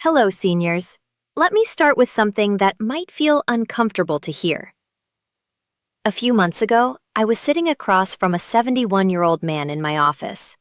Hello, seniors. Let me start with something that might feel uncomfortable to hear. A few months ago, I was sitting across from a 71-year-old man in my office.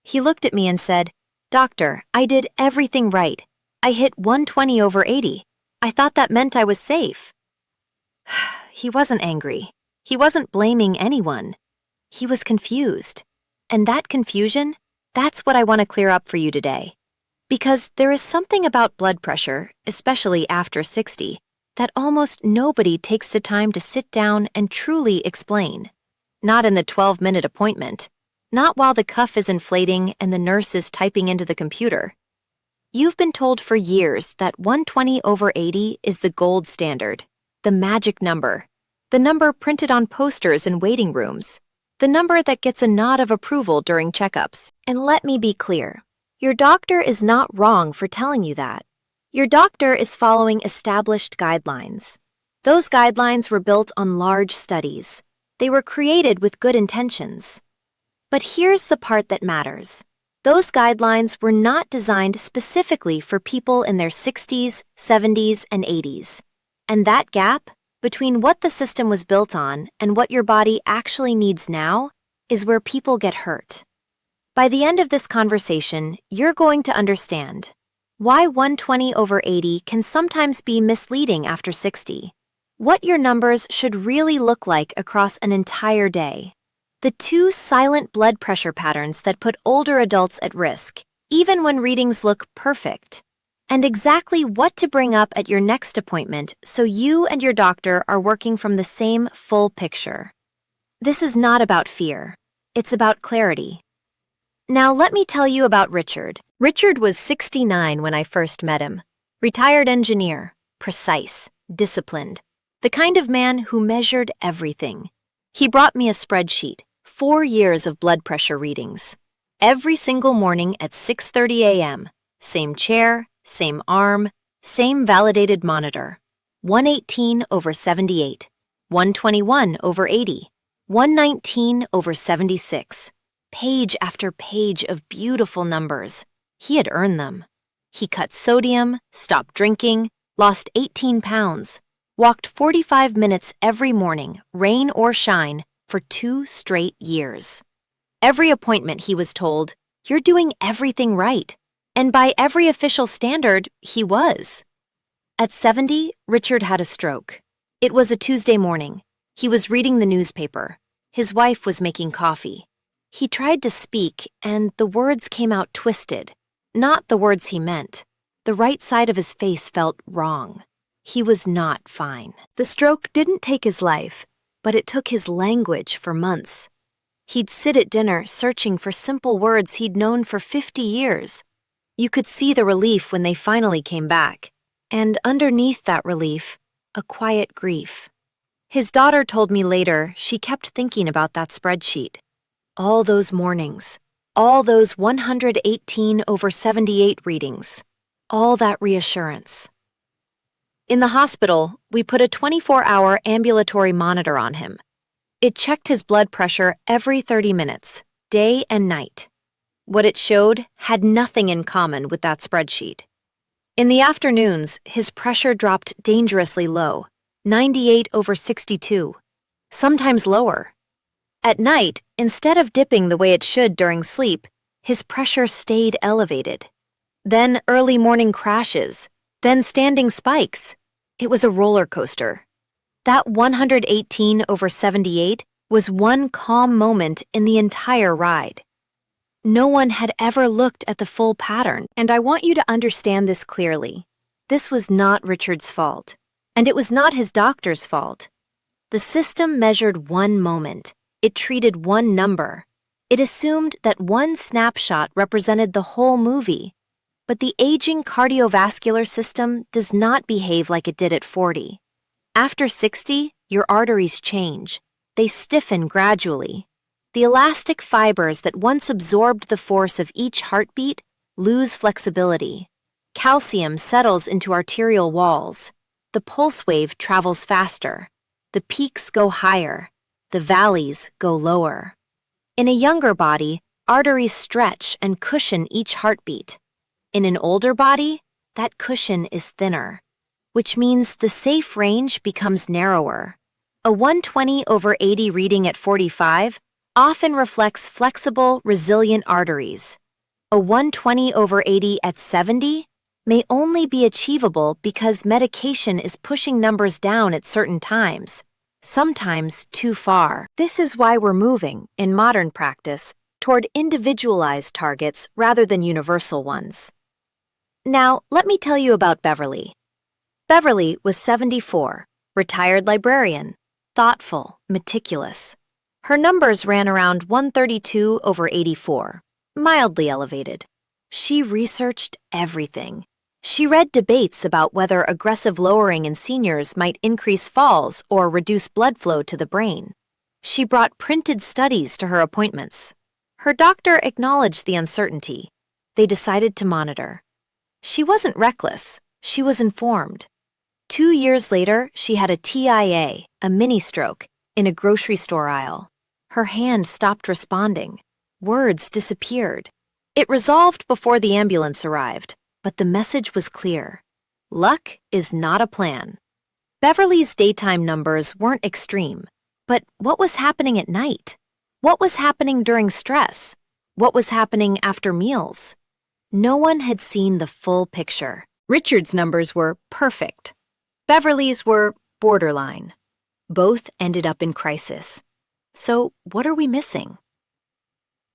He looked at me and said, "Doctor, I did everything right. I hit 120/80. I thought that meant I was safe." He wasn't angry. He wasn't blaming anyone. He was confused. And that confusion, that's what I want to clear up for you today. Because there is something about blood pressure, especially after 60, that almost nobody takes the time to sit down and truly explain. Not in the 12-minute appointment. Not while the cuff is inflating and the nurse is typing into the computer. You've been told for years that 120/80 is the gold standard, the magic number, the number printed on posters in waiting rooms, the number that gets a nod of approval during checkups. And let me be clear. Your doctor is not wrong for telling you that. Your doctor is following established guidelines. Those guidelines were built on large studies. They were created with good intentions. But here's the part that matters. Those guidelines were not designed specifically for people in their 60s, 70s, and 80s. And that gap between what the system was built on and what your body actually needs now is where people get hurt. By the end of this conversation, you're going to understand why 120/80 can sometimes be misleading after 60, what your numbers should really look like across an entire day, the two silent blood pressure patterns that put older adults at risk, even when readings look perfect, and exactly what to bring up at your next appointment so you and your doctor are working from the same full picture. This is not about fear. It's about clarity. Now let me tell you about Richard. Richard was 69 when I first met him. Retired engineer, precise, disciplined, the kind of man who measured everything. He brought me a spreadsheet, 4 years of blood pressure readings. Every single morning at 6:30 a.m., same chair, same arm, same validated monitor. 118/78, 121/80, 119/76. Page after page of beautiful numbers. He had earned them. He cut sodium, stopped drinking, lost 18 pounds, walked 45 minutes every morning, rain or shine, for 2 straight years. Every appointment he was told, "You're doing everything right." And by every official standard, he was. At 70, Richard had a stroke. It was a Tuesday morning. He was reading the newspaper. His wife was making coffee. He tried to speak, and the words came out twisted. Not the words he meant. The right side of his face felt wrong. He was not fine. The stroke didn't take his life, but it took his language for months. He'd sit at dinner searching for simple words he'd known for 50 years. You could see the relief when they finally came back, and underneath that relief, a quiet grief. His daughter told me later she kept thinking about that spreadsheet. All those mornings, all those 118/78 readings, all that reassurance. In the hospital, we put a 24-hour ambulatory monitor on him. It checked his blood pressure every 30 minutes, day and night. What it showed had nothing in common with that spreadsheet. In the afternoons, his pressure dropped dangerously low, 98/62, sometimes lower. At night, instead of dipping the way it should during sleep, his pressure stayed elevated. Then early morning crashes, then standing spikes. It was a roller coaster. That 118/78 was one calm moment in the entire ride. No one had ever looked at the full pattern, and I want you to understand this clearly. This was not Richard's fault, and it was not his doctor's fault. The system measured one moment. It treated one number. It assumed that one snapshot represented the whole movie. But the aging cardiovascular system does not behave like it did at 40. After 60, your arteries change. They stiffen gradually. The elastic fibers that once absorbed the force of each heartbeat lose flexibility. Calcium settles into arterial walls. The pulse wave travels faster. The peaks go higher. The valleys go lower. In a younger body, arteries stretch and cushion each heartbeat. In an older body, that cushion is thinner, which means the safe range becomes narrower. A 120/80 reading at 45 often reflects flexible, resilient arteries. A 120/80 at 70 may only be achievable because medication is pushing numbers down at certain times, sometimes too far. This is why we're moving, in modern practice, toward individualized targets rather than universal ones. Now, let me tell you about Beverly. Beverly was 74, retired librarian, thoughtful, meticulous. Her numbers ran around 132/84, mildly elevated. She researched everything. She read debates about whether aggressive lowering in seniors might increase falls or reduce blood flow to the brain. She brought printed studies to her appointments. Her doctor acknowledged the uncertainty. They decided to monitor. She wasn't reckless. She was informed. 2 years later, she had a TIA, a mini stroke, in a grocery store aisle. Her hand stopped responding. Words disappeared. It resolved before the ambulance arrived, but the message was clear. Luck is not a plan. Beverly's daytime numbers weren't extreme, but what was happening at night? What was happening during stress? What was happening after meals? No one had seen the full picture. Richard's numbers were perfect. Beverly's were borderline. Both ended up in crisis. So, what are we missing?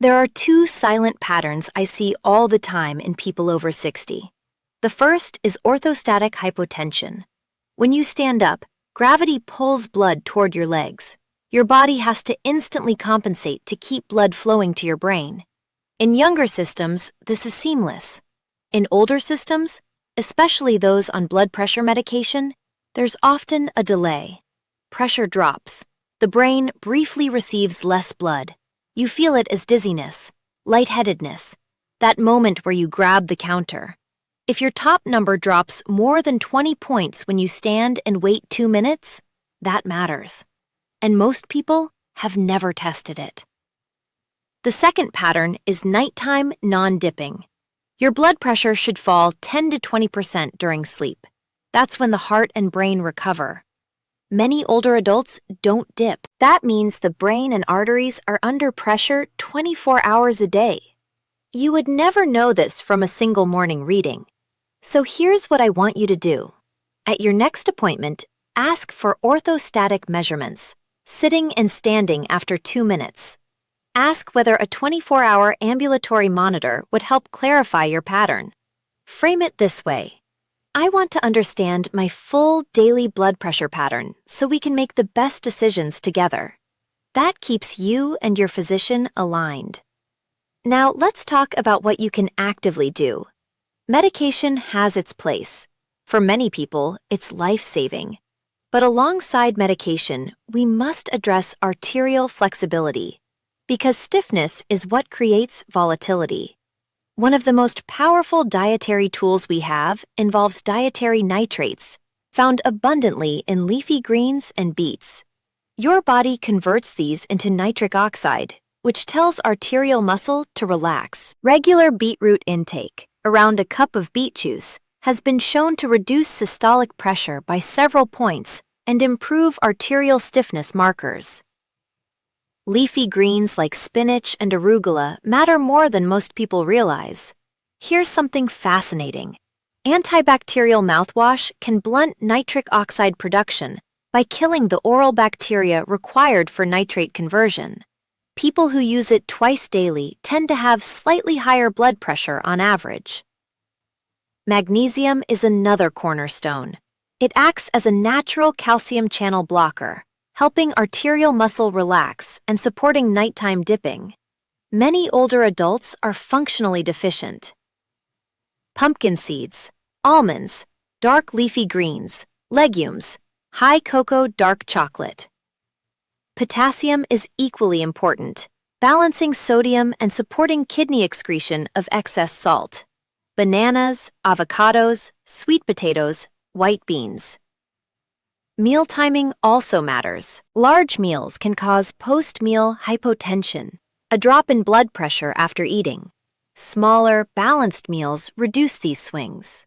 There are two silent patterns I see all the time in people over 60. The first is orthostatic hypotension. When you stand up, gravity pulls blood toward your legs. Your body has to instantly compensate to keep blood flowing to your brain. In younger systems, this is seamless. In older systems, especially those on blood pressure medication, there's often a delay. Pressure drops. The brain briefly receives less blood. You feel it as dizziness, lightheadedness, that moment where you grab the counter. If your top number drops more than 20 points when you stand and wait 2 minutes, that matters. And most people have never tested it. The second pattern is nighttime non-dipping. Your blood pressure should fall 10 to 20% during sleep. That's when the heart and brain recover. Many older adults don't dip. That means the brain and arteries are under pressure 24 hours a day. You would never know this from a single morning reading. So here's what I want you to do. At your next appointment, ask for orthostatic measurements, sitting and standing after 2 minutes. Ask whether a 24-hour ambulatory monitor would help clarify your pattern. Frame it this way. I want to understand my full daily blood pressure pattern so we can make the best decisions together. That keeps you and your physician aligned. Now let's talk about what you can actively do. Medication has its place. For many people, it's life-saving. But alongside medication, we must address arterial flexibility, because stiffness is what creates volatility. One of the most powerful dietary tools we have involves dietary nitrates, found abundantly in leafy greens and beets. Your body converts these into nitric oxide, which tells arterial muscle to relax. Regular beetroot intake, around a cup of beet juice, has been shown to reduce systolic pressure by several points and improve arterial stiffness markers. Leafy greens like spinach and arugula matter more than most people realize. Here's something fascinating. Antibacterial mouthwash can blunt nitric oxide production by killing the oral bacteria required for nitrate conversion. People who use it twice daily tend to have slightly higher blood pressure on average. Magnesium is another cornerstone. It acts as a natural calcium channel blocker, helping arterial muscle relax and supporting nighttime dipping. Many older adults are functionally deficient. Pumpkin seeds, almonds, dark leafy greens, legumes, high cocoa dark chocolate. Potassium is equally important, balancing sodium and supporting kidney excretion of excess salt. Bananas, avocados, sweet potatoes, white beans. Meal timing also matters. Large meals can cause post-meal hypotension, a drop in blood pressure after eating. Smaller, balanced meals reduce these swings.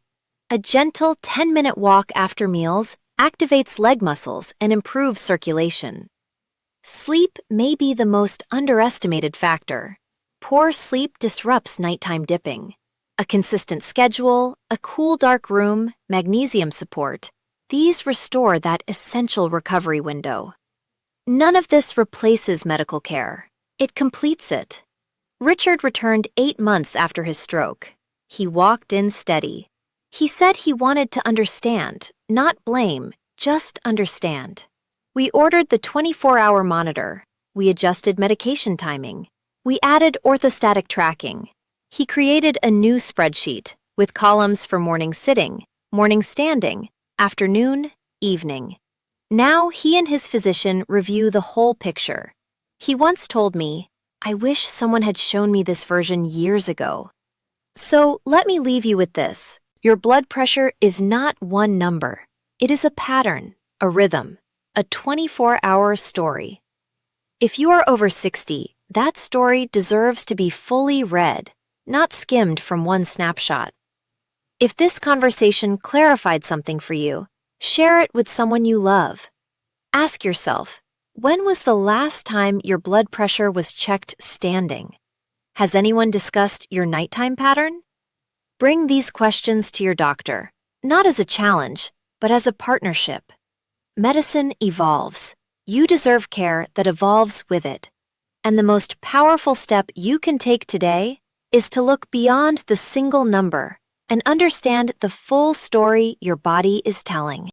A gentle 10-minute walk after meals activates leg muscles and improves circulation. Sleep may be the most underestimated factor. Poor sleep disrupts nighttime dipping. A consistent schedule, a cool dark room, magnesium support, these restore that essential recovery window. None of this replaces medical care. It completes it. Richard returned 8 months after his stroke. He walked in steady. He said he wanted to understand, not blame, just understand. We ordered the 24-hour monitor. We adjusted medication timing. We added orthostatic tracking. He created a new spreadsheet with columns for morning sitting, morning standing, afternoon, evening. Now he and his physician review the whole picture. He once told me, "I wish someone had shown me this version years ago." So let me leave you with this. Your blood pressure is not one number. It is a pattern, a rhythm, a 24-hour story. If you are over 60, that story deserves to be fully read, not skimmed from one snapshot. If this conversation clarified something for you, share it with someone you love. Ask yourself, when was the last time your blood pressure was checked standing? Has anyone discussed your nighttime pattern? Bring these questions to your doctor, not as a challenge, but as a partnership. Medicine evolves. You deserve care that evolves with it. And the most powerful step you can take today is to look beyond the single number and understand the full story your body is telling.